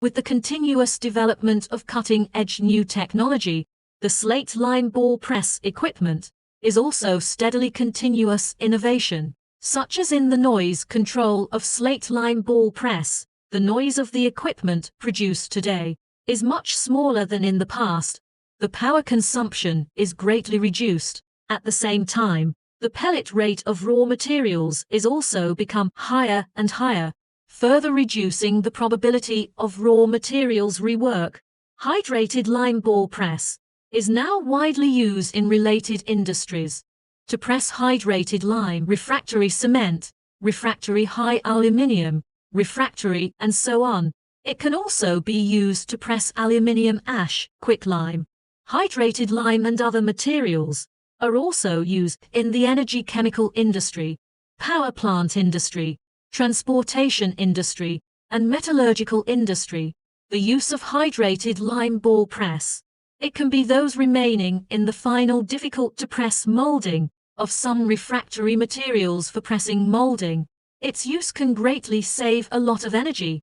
With the continuous development of cutting-edge new technology, the slate lime ball press equipment is also steadily continuous innovation, such as in the noise control of slate lime ball press. The noise of the equipment produced today is much smaller than in the past. The power consumption is greatly reduced. At the same time, the pellet rate of raw materials is also become higher and higher, further reducing the probability of raw materials rework. Hydrated lime ball press is now widely used in related industries. To press hydrated lime, refractory cement, refractory high aluminium, refractory, and so on. It can also be used to press aluminium ash, quicklime. Hydrated lime and other materials are also used in the energy chemical industry, power plant industry, transportation industry, and metallurgical industry. The use of hydrated lime ball press. It can be those remaining in the final difficult-to-press molding of some refractory materials for pressing molding. Its use can greatly save a lot of energy.